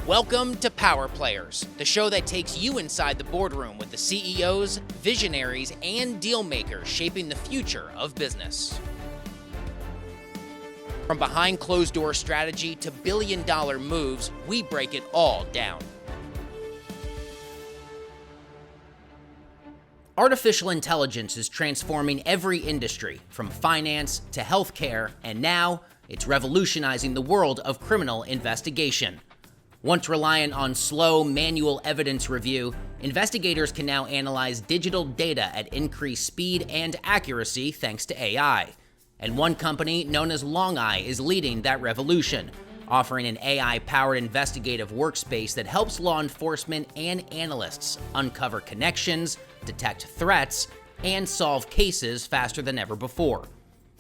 Welcome to Power Players, the show that takes you inside the boardroom with the CEOs, visionaries, and deal makers shaping the future of business. From behind closed-door strategy to billion-dollar moves, we break it all down. Artificial intelligence is transforming every industry, from finance to healthcare, and now it's revolutionizing the world of criminal investigation. Once reliant on slow, manual evidence review, investigators can now analyze digital data at increased speed and accuracy thanks to AI. And one company known as Longeye is leading that revolution, offering an AI-powered investigative workspace that helps law enforcement and analysts uncover connections, detect threats, and solve cases faster than ever before.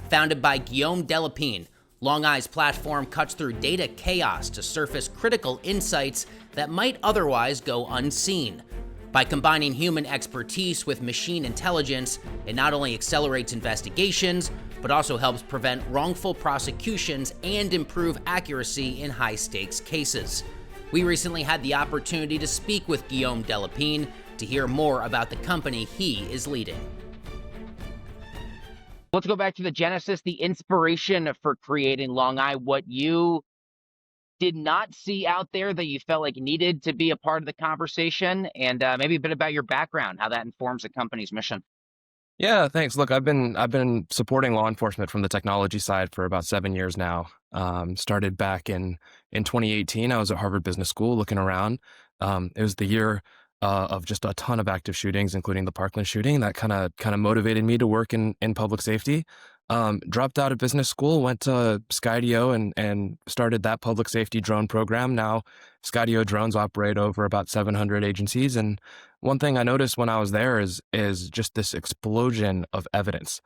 Founded by Guillaume Delepine, Longeye's platform cuts through data chaos to surface critical insights that might otherwise go unseen. By combining human expertise with machine intelligence, it not only accelerates investigations, but also helps prevent wrongful prosecutions and improve accuracy in high-stakes cases. We recently had the opportunity to speak with Guillaume Delepine to hear more about the company he is leading. Let's go back to the genesis, the inspiration for creating Longeye, what you did not see out there that you felt like needed to be a part of the conversation, and maybe a bit about your background, how that informs the company's mission. Yeah, thanks. Look, I've been supporting law enforcement from the technology side for about 7 years now. Started back in 2018. I was at Harvard Business School looking around. It was the year of just a ton of active shootings, including the Parkland shooting. That kind of motivated me to work in public safety. Dropped out of business school, went to Skydio and started that public safety drone program. Now, Skydio drones operate over about 700 agencies. And one thing I noticed when I was there is just this explosion of evidence.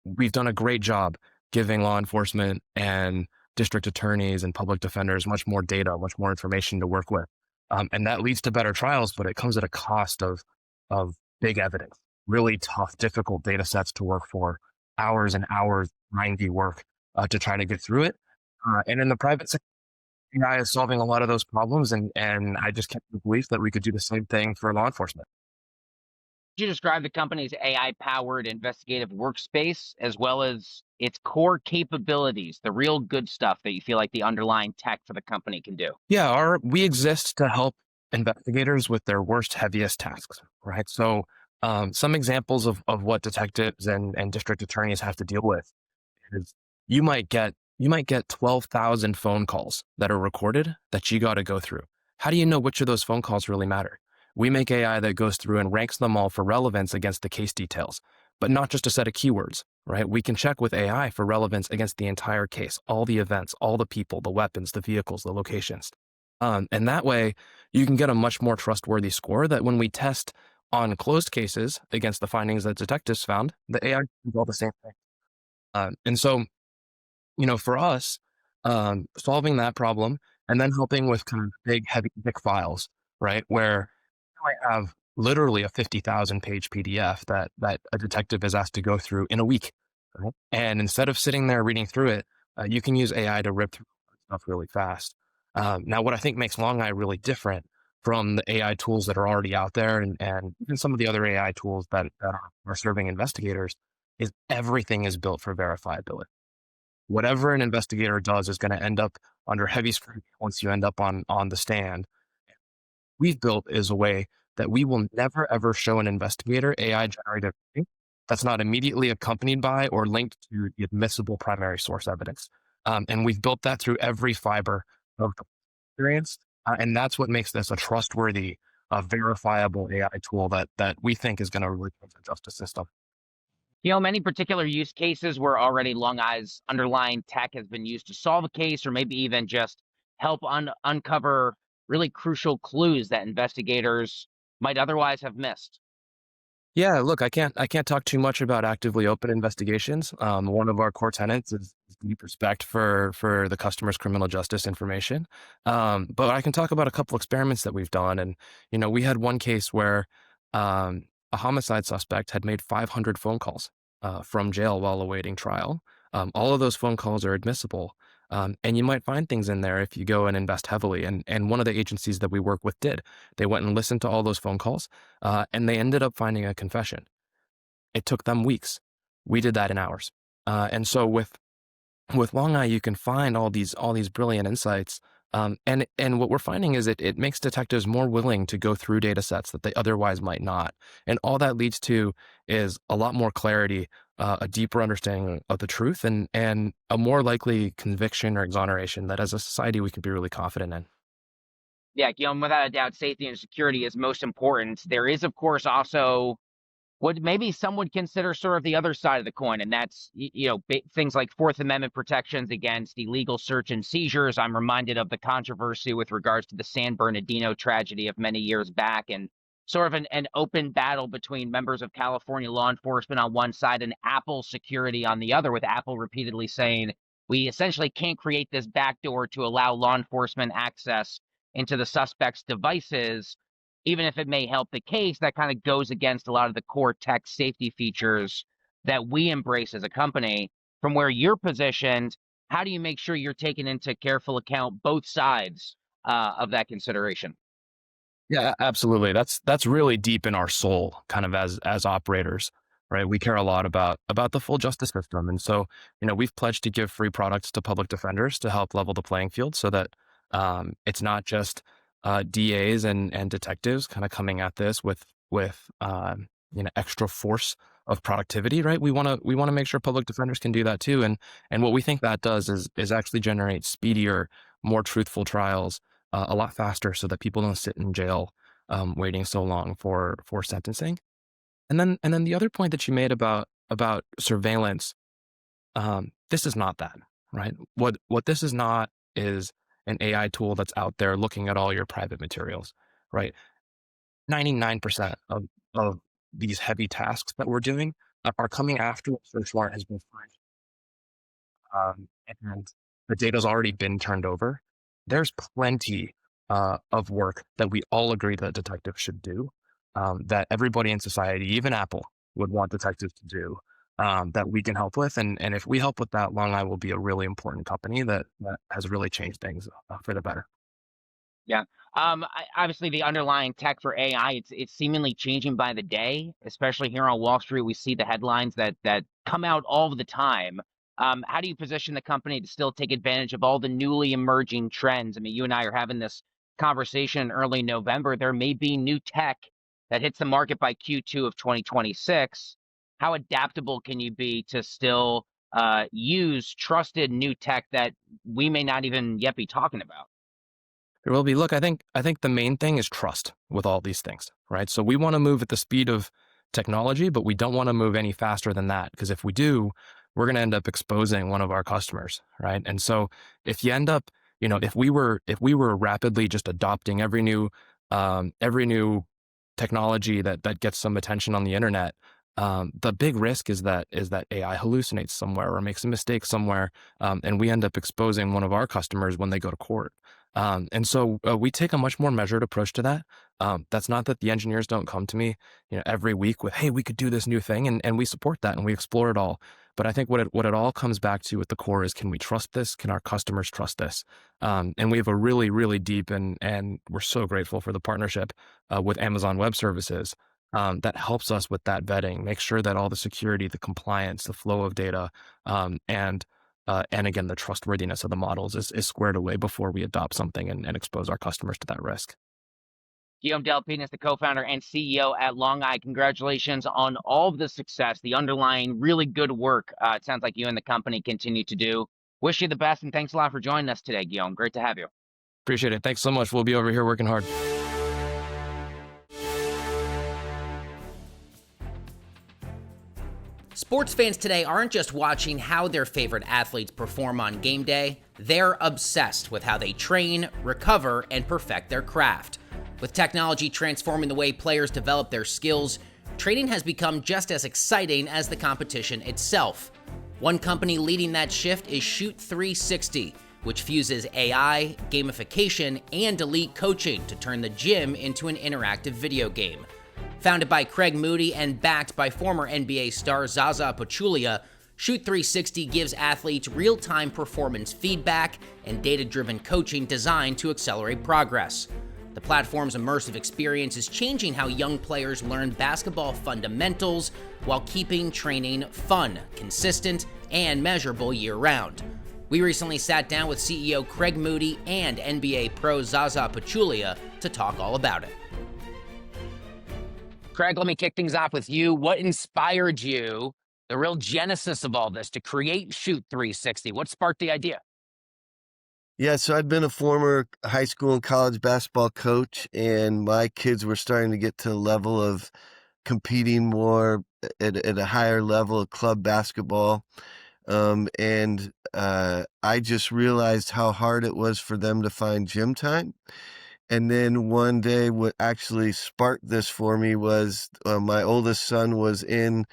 We've done a great job giving law enforcement and district attorneys and public defenders much more data, much more information to work with. And that leads to better trials, but it comes at a cost of big evidence, really tough, difficult data sets to work for, hours and hours, grindy work to try to get through it. And in the private sector, AI is solving a lot of those problems, and I just kept the belief that we could do the same thing for law enforcement. Could you describe the company's AI-powered investigative workspace, as well as its core capabilities, the real good stuff that you feel like the underlying tech for the company can do? Yeah, we exist to help investigators with their worst, heaviest tasks, right? So some examples of what detectives and district attorneys have to deal with is you might get 12,000 phone calls that are recorded that you got to go through. How do you know which of those phone calls really matter? We make AI that goes through and ranks them all for relevance against the case details, but not just a set of keywords, right? We can check with AI for relevance against the entire case, all the events, all the people, the weapons, the vehicles, the locations. And that way, you can get a much more trustworthy score that when we test on closed cases against the findings that detectives found, the AI does all the same thing. And so, for us, solving that problem and then helping with kind of big, heavy, thick files, right? Where you might have literally a 50,000 page PDF that a detective is asked to go through in a week. Right? And instead of sitting there reading through it, you can use AI to rip through stuff really fast. Now, what I think makes Longeye really different from the AI tools that are already out there and even some of the other AI tools that are serving investigators is everything is built for verifiability. Whatever an investigator does is going to end up under heavy scrutiny once you end up on the stand. We've built is a way that we will never, ever show an investigator AI-generated writing that's not immediately accompanied by or linked to the admissible primary source evidence. And we've built that through every fiber of the experience. And that's what makes this a trustworthy, verifiable AI tool that we think is going to really change the justice system. Many particular use cases where already Longeye's underlying tech has been used to solve a case, or maybe even just help uncover really crucial clues that investigators might otherwise have missed. Yeah, look, I can't talk too much about actively open investigations. One of our core tenets is deep respect for the customer's criminal justice information. But I can talk about a couple experiments that we've done. And, we had one case where a homicide suspect had made 500 phone calls from jail while awaiting trial. All of those phone calls are admissible. And you might find things in there if you go and invest heavily. And one of the agencies that we work with did. They went and listened to all those phone calls, and they ended up finding a confession. It took them weeks. We did that in hours. And so with Longeye, you can find all these brilliant insights. And what we're finding is it makes detectives more willing to go through data sets that they otherwise might not. And all that leads to is a lot more clarity, a deeper understanding of the truth, and a more likely conviction or exoneration that as a society we can be really confident in. Yeah, Guillaume, without a doubt, safety and security is most important. There is, of course, also what maybe some would consider sort of the other side of the coin, and that's things like Fourth Amendment protections against illegal search and seizures. I'm reminded of the controversy with regards to the San Bernardino tragedy of many years back, and sort of an open battle between members of California law enforcement on one side and Apple security on the other, with Apple repeatedly saying we essentially can't create this backdoor to allow law enforcement access into the suspect's devices, even if it may help the case. That kind of goes against a lot of the core tech safety features that we embrace as a company. From where you're positioned, how do you make sure you're taking into careful account both sides of that consideration? Yeah, absolutely. That's really deep in our soul, kind of as operators, right? We care a lot about the full justice system, and so we've pledged to give free products to public defenders to help level the playing field, so that it's not just DAs and detectives kind of coming at this with extra force of productivity, right? We want to make sure public defenders can do that too, and what we think that does is actually generate speedier, more truthful trials a lot faster, so that people don't sit in jail waiting so long for sentencing. And then the other point that you made about surveillance, this is not that, right? What this is not is an AI tool that's out there looking at all your private materials, right? 99% of these heavy tasks that we're doing are coming after a search warrant has been and the data's already been turned over. There's plenty of work that we all agree that detectives should do, that everybody in society, even Apple, would want detectives to do, that we can help with. And if we help with that, Longeye will be a really important company that has really changed things for the better. Yeah. Obviously, the underlying tech for AI, it's seemingly changing by the day, especially here on Wall Street. We see the headlines that come out all the time. How do you position the company to still take advantage of all the newly emerging trends? I mean, you and I are having this conversation in early November. There may be new tech that hits the market by Q2 of 2026. How adaptable can you be to still use trusted new tech that we may not even yet be talking about? There will be. Look, I think the main thing is trust with all these things, right? So we want to move at the speed of technology, but we don't want to move any faster than that, because if we do, we're going to end up exposing one of our customers, right? And so if you end up, if we were rapidly just adopting every new technology that gets some attention on the internet, the big risk is that AI hallucinates somewhere or makes a mistake somewhere, and we end up exposing one of our customers when they go to court. And so we take a much more measured approach to that. That's not that the engineers don't come to me, every week with, "Hey, we could do this new thing," and we support that and we explore it all. But I think what it all comes back to at the core is, can we trust this? Can our customers trust this? And we have a really, really deep, and we're so grateful for the partnership with Amazon Web Services, that helps us with that vetting, make sure that all the security, the compliance, the flow of data, and again, the trustworthiness of the models is squared away before we adopt something and expose our customers to that risk. Guillaume Delepine is the co-founder and CEO at Longeye. Congratulations on all of the success, the underlying really good work it sounds like you and the company continue to do. Wish you the best, and thanks a lot for joining us today, Guillaume. Great to have you. Appreciate it. Thanks so much. We'll be over here working hard. Sports fans today aren't just watching how their favorite athletes perform on game day, they're obsessed with how they train, recover, and perfect their craft. With technology transforming the way players develop their skills, training has become just as exciting as the competition itself. One company leading that shift is Shoot 360, which fuses AI, gamification, and elite coaching to turn the gym into an interactive video game. Founded by Craig Moody and backed by former NBA star Zaza Pachulia, Shoot 360 gives athletes real-time performance feedback and data-driven coaching designed to accelerate progress. The platform's immersive experience is changing how young players learn basketball fundamentals while keeping training fun, consistent, and measurable year-round. We recently sat down with CEO Craig Moody and NBA pro Zaza Pachulia to talk all about it. Craig, let me kick things off with you. What inspired you, the real genesis of all this, to create Shoot 360? What sparked the idea? Yeah, so I'd been a former high school and college basketball coach, and my kids were starting to get to the level of competing more at a higher level of club basketball. I just realized how hard it was for them to find gym time. And then one day, what actually sparked this for me was my oldest son was in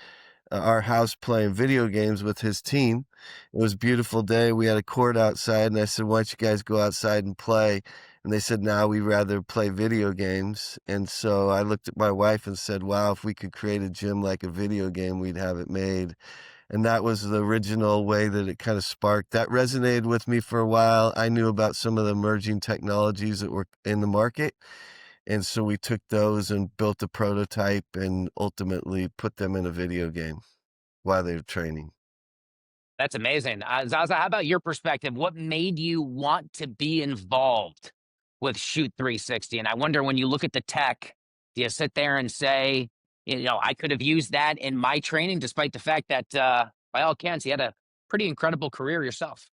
our house playing video games with his team. It was a beautiful day. We had a court outside, and I said, "Why don't you guys go outside and play?" And they said, "No, we'd rather play video games." And so I looked at my wife and said, "Wow, if we could create a gym like a video game, we'd have it made." And that was the original way that it kind of sparked. That resonated with me for a while. I knew about some of the emerging technologies that were in the market. And so we took those and built a prototype and ultimately put them in a video game while they were training. That's amazing. Zaza, how about your perspective? What made you want to be involved with Shoot 360? And I wonder, when you look at the tech, do you sit there and say, I could have used that in my training, despite the fact that, by all accounts, you had a pretty incredible career yourself?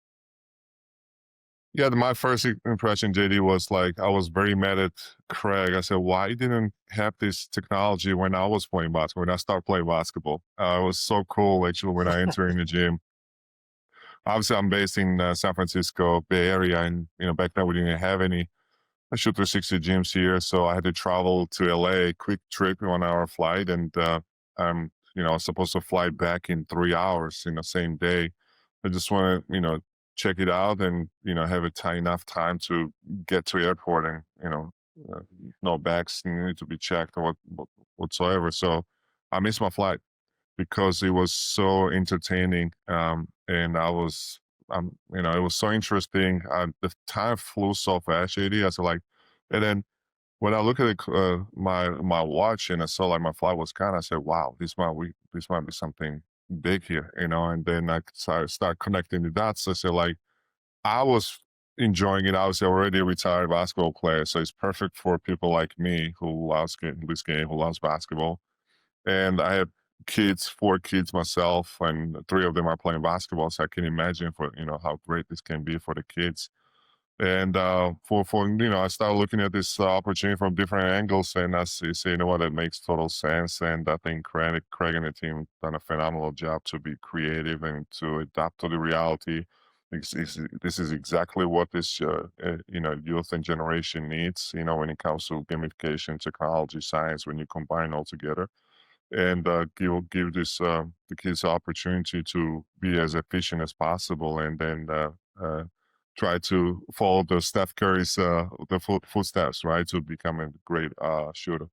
Yeah, my first impression, JD, was like I was very mad at Craig. I said, "Why didn't have this technology when I was playing basketball? When I started playing basketball, it was so cool actually when I entered in the gym." Obviously, I'm based in San Francisco Bay Area, and back then we didn't have any Shoot 360 gyms here, so I had to travel to LA, quick trip, 1 hour flight, and I was supposed to fly back in 3 hours in the same day. I just want to, check it out and, have enough time to get to airport and, no bags need to be checked or whatsoever. So I missed my flight because it was so entertaining. And it was so interesting. The time flew so fast, JD. I was like, and then when I look at my watch and I saw like my flight was gone, I said, "Wow, this might be something big here," And then I start connecting the dots. I said, like, I was enjoying it. I was already a retired basketball player, so it's perfect for people like me who loves this game, who loves basketball. And I have kids, 4 kids myself, and 3 of them are playing basketball. So I can imagine for how great this can be for the kids. And I started looking at this opportunity from different angles, and I say, what, that makes total sense. And I think Craig and the team done a phenomenal job to be creative and to adapt to the reality. This is exactly what this youth and generation needs. When it comes to gamification, technology, science, when you combine all together, and give the kids the opportunity to be as efficient as possible, and then try to follow the Steph Curry's footsteps, right, to become a great shooter.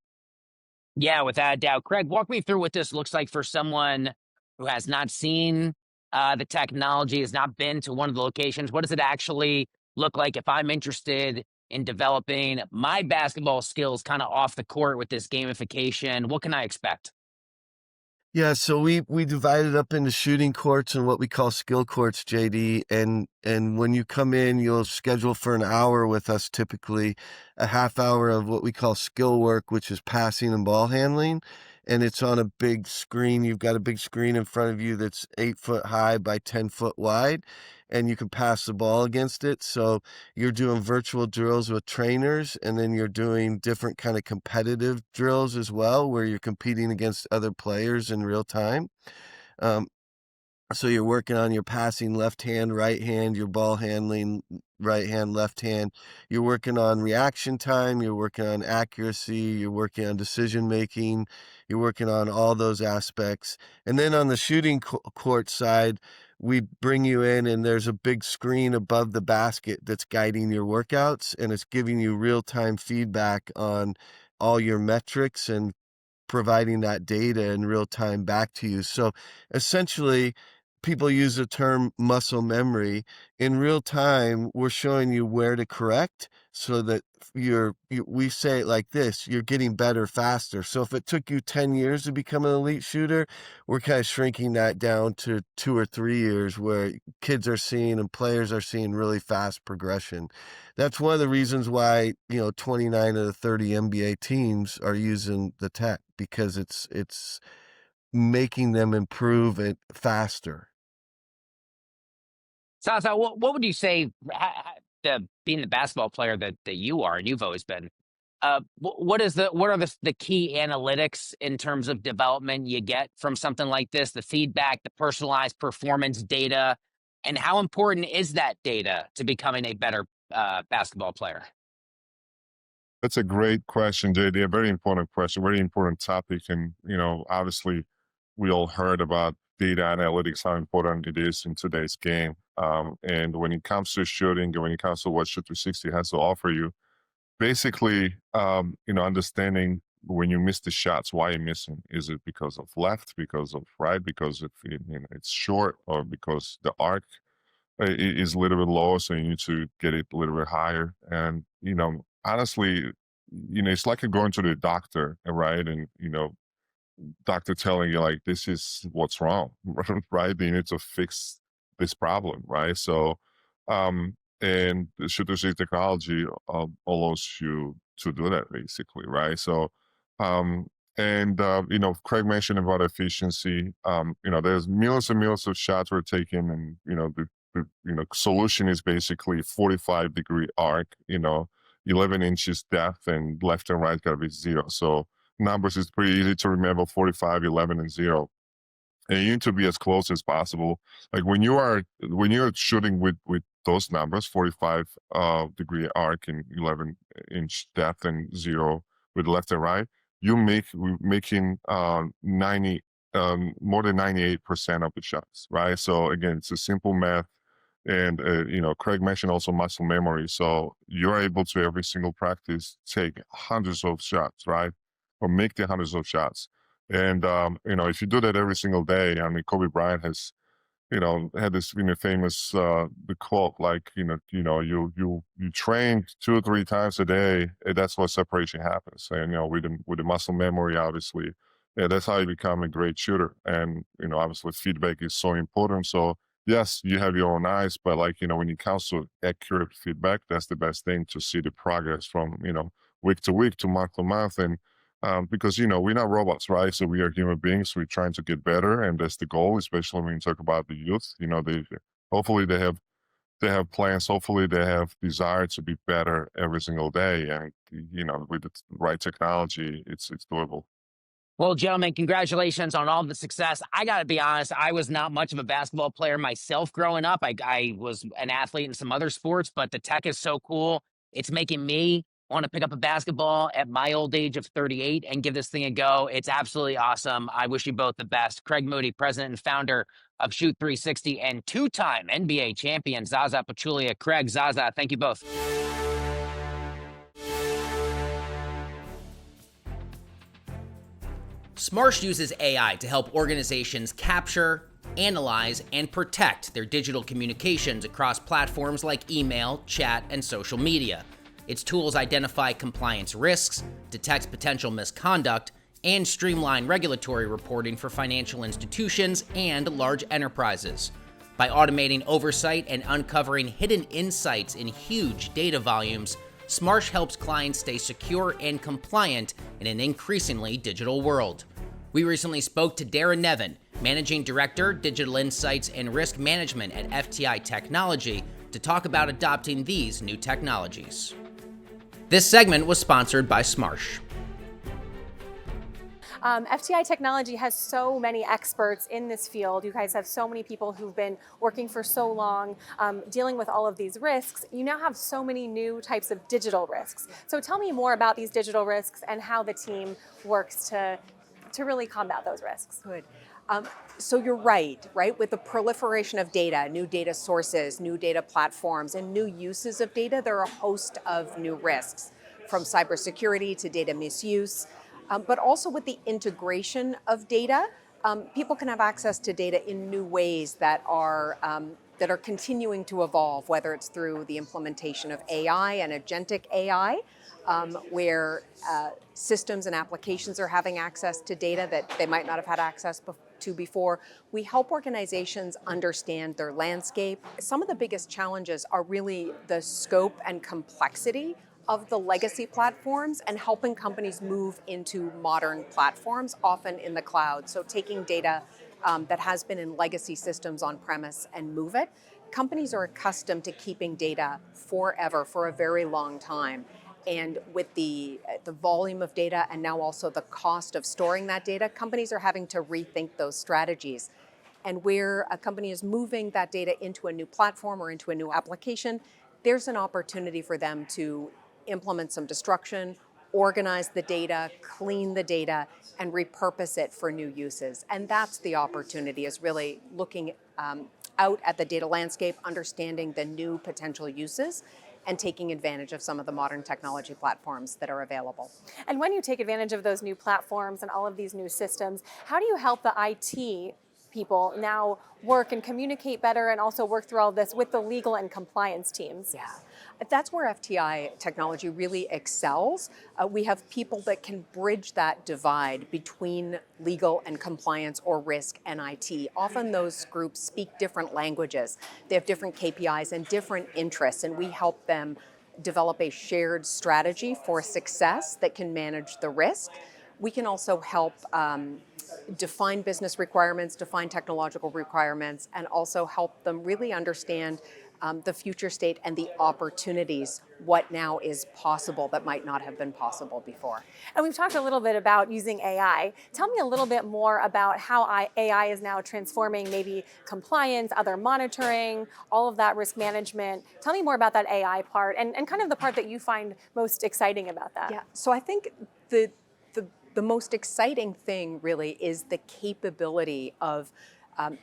Yeah, without a doubt. Craig, walk me through what this looks like for someone who has not seen the technology, has not been to one of the locations. What does it actually look like if I'm interested in developing my basketball skills kind of off the court with this gamification? What can I expect? Yeah, so we divided up into shooting courts and what we call skill courts, JD. And when you come in, you'll schedule for an hour with us, typically a half hour of what we call skill work, which is passing and ball handling. And it's on a big screen. You've got a big screen in front of you that's 8 foot high by 10 foot wide, and you can pass the ball against it. So you're doing virtual drills with trainers, and then you're doing different kind of competitive drills as well, where you're competing against other players in real time. Um, so you're working on your passing left hand, right hand, your ball handling right hand, left hand. You're working on reaction time. You're working on accuracy. You're working on decision making. You're working on all those aspects. And then on the shooting court side, we bring you in and there's a big screen above the basket that's guiding your workouts, and it's giving you real-time feedback on all your metrics and providing that data in real time back to you. So essentially, people use the term muscle memory. In real time, we're showing you where to correct so that we say it like this, you're getting better faster. So if it took you 10 years to become an elite shooter, we're kind of shrinking that down to 2 or 3 years, where kids are seeing and players are seeing really fast progression. That's one of the reasons why, 29 of the 30 NBA teams are using the tech, because it's making them improve it faster. Zaza, what would you say, being the basketball player that you are and you've always been, what are the key analytics in terms of development you get from something like this, the feedback, the personalized performance data, and how important is that data to becoming a better basketball player? That's a great question, JD. A very important question, very important topic. And, obviously we all heard about data analytics, how important it is in today's game. And when it comes to shooting, and when it comes to what Shoot 360 has to offer you, basically, understanding when you miss the shots, why you're missing. Is it because of left, because of right, because it's short, or because the arc is a little bit lower, so you need to get it a little bit higher. And, honestly, it's like you're going to the doctor, right? And, doctor telling you, like, this is what's wrong, right? You need to fix this problem, right? So, and the shooter shooter technology allows you to do that, basically, right? So, and Craig mentioned about efficiency. There's millions and millions of shots we're taking, and the solution is basically 45-degree arc. 11 inches depth, and left and right gotta be 0. So numbers is pretty easy to remember: 45, 11, and 0. And you need to be as close as possible. Like when you're shooting with those numbers, 45 degree arc and 11-inch depth and 0 with left and right, we're making 90 more than 98% of the shots, right? So again, it's a simple math. And Craig mentioned also muscle memory. So you're able to, every single practice, take hundreds of shots, right? Or make the hundreds of shots. And if you do that every single day, I mean, Kobe Bryant has, had this famous the quote, like, you train 2 or 3 times a day, and that's what separation happens. And with the muscle memory, obviously, yeah, that's how you become a great shooter. And obviously, feedback is so important. So yes, you have your own eyes, but when it comes to accurate feedback, that's the best thing, to see the progress from week to week, to month to month. And because we're not robots, right? So we are human beings. We're trying to get better, and that's the goal. Especially when you talk about the youth, they hopefully they have plans. Hopefully they have desire to be better every single day, and with the right technology, it's doable. Well, gentlemen, congratulations on all the success. I got to be honest, I was not much of a basketball player myself growing up. I was an athlete in some other sports, but the tech is so cool. It's making me want to pick up a basketball at my old age of 38 and give this thing a go. It's absolutely awesome. I wish you both the best. Craig Moody, president and founder of Shoot 360, and 2-time NBA champion Zaza Pachulia. Craig, Zaza, thank you both. Smarsh uses AI to help organizations capture, analyze, and protect their digital communications across platforms like email, chat, and social media. Its tools identify compliance risks, detect potential misconduct, and streamline regulatory reporting for financial institutions and large enterprises. By automating oversight and uncovering hidden insights in huge data volumes, Smarsh helps clients stay secure and compliant in an increasingly digital world. We recently spoke to Dera Nevin, Managing Director, Digital Insights and Risk Management at FTI Technology, to talk about adopting these new technologies. This segment was sponsored by Smarsh. FTI Technology has so many experts in this field. You guys have so many people who've been working for so long, dealing with all of these risks. You now have so many new types of digital risks. So tell me more about these digital risks and how the team works to really combat those risks. Good. So you're right? With the proliferation of data, new data sources, new data platforms, and new uses of data, there are a host of new risks, from cybersecurity to data misuse. But also with the integration of data, People can have access to data in new ways that are continuing to evolve, whether it's through the implementation of AI and agentic AI, where systems and applications are having access to data that they might not have had access to before. We help organizations understand their landscape. Some of the biggest challenges are really the scope and complexity of the legacy platforms and helping companies move into modern platforms, often in the cloud. So taking data that has been in legacy systems on premise and move it. Companies are accustomed to keeping data forever, for a very long time. And with the volume of data and now also the cost of storing that data, companies are having to rethink those strategies. And where a company is moving that data into a new platform or into a new application, there's an opportunity for them to implement some destruction, organize the data, clean the data, and repurpose it for new uses. And that's the opportunity, is really looking out at the data landscape, understanding the new potential uses, and taking advantage of some of the modern technology platforms that are available. And when you take advantage of those new platforms and all of these new systems, how do you help the IT people now work and communicate better and also work through all this with the legal and compliance teams? Yeah, that's where FTI technology really excels. We have people that can bridge that divide between legal and compliance or risk and IT. Often those groups speak different languages. They have different KPIs and different interests, and we help them develop a shared strategy for success that can manage the risk. We can also help define business requirements, define technological requirements, and also help them really understand the future state and the opportunities, what now is possible that might not have been possible before. And we've talked a little bit about using AI. Tell me a little bit more about how AI is now transforming maybe compliance, other monitoring, all of that risk management. Tell me more about that AI part and kind of the part that you find most exciting about that. Yeah, so I think the most exciting thing really is the capability of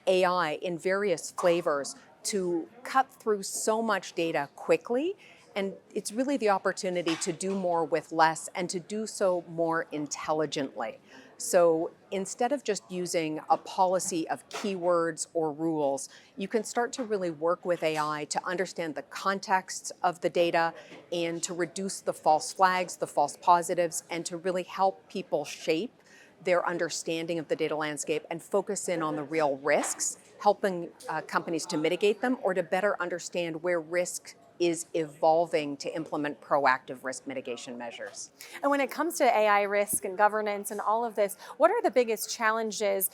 AI in various flavors to cut through so much data quickly. And it's really the opportunity to do more with less and to do so more intelligently. So instead of just using a policy of keywords or rules, you can start to really work with AI to understand the context of the data and to reduce the false flags, the false positives, and to really help people shape their understanding of the data landscape and focus in on the real risks, helping companies to mitigate them or to better understand where risk is evolving to implement proactive risk mitigation measures. And when it comes to AI risk and governance and all of this, what are the biggest challenges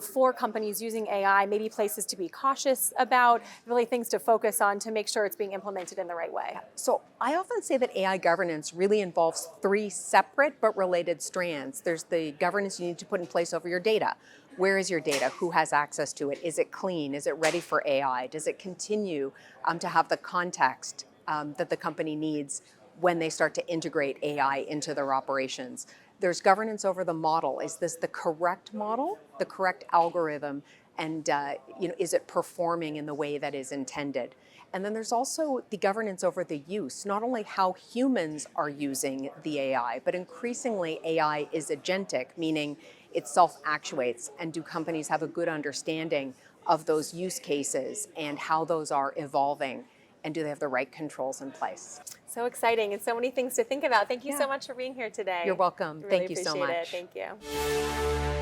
for companies using AI, maybe places to be cautious about, really things to focus on to make sure it's being implemented in the right way? So I often say that AI governance really involves three separate but related strands. There's the governance you need to put in place over your data. Where is your data? Who has access to it? Is it clean? Is it ready for AI? Does it continue to have the context that the company needs when they start to integrate AI into their operations? There's governance over the model. Is this the correct model, the correct algorithm, and is it performing in the way that is intended? And then there's also the governance over the use, not only how humans are using the AI, but increasingly AI is agentic, meaning it self-actuates. And do companies have a good understanding of those use cases and how those are evolving? And do they have the right controls in place? So exciting and so many things to think about. Thank you so much for being here today. You're welcome. Really Thank you so much. appreciate it. Thank you.